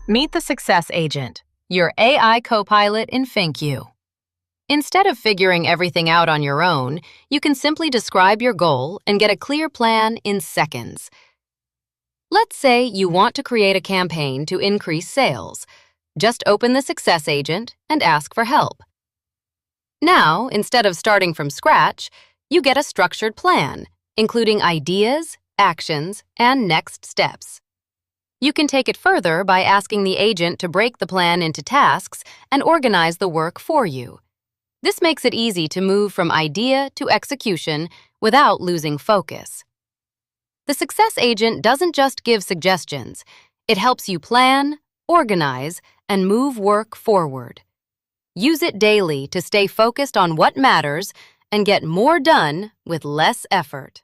Meet the Success Agent, your AI co-pilot in Finqu. Instead of figuring everything out on your own, you can simply describe your goal and get a clear plan in seconds. Let's say you want to create a campaign to increase sales. Just open the Success Agent and ask for help. Now, instead of starting from scratch, you get a structured plan, including ideas, actions, and next steps. You can take it further by asking the agent to break the plan into tasks and organize the work for you. This makes it easy to move from idea to execution without losing focus. The Success Agent doesn't just give suggestions. It helps you plan, organize, and move work forward. Use it daily to stay focused on what matters and get more done with less effort.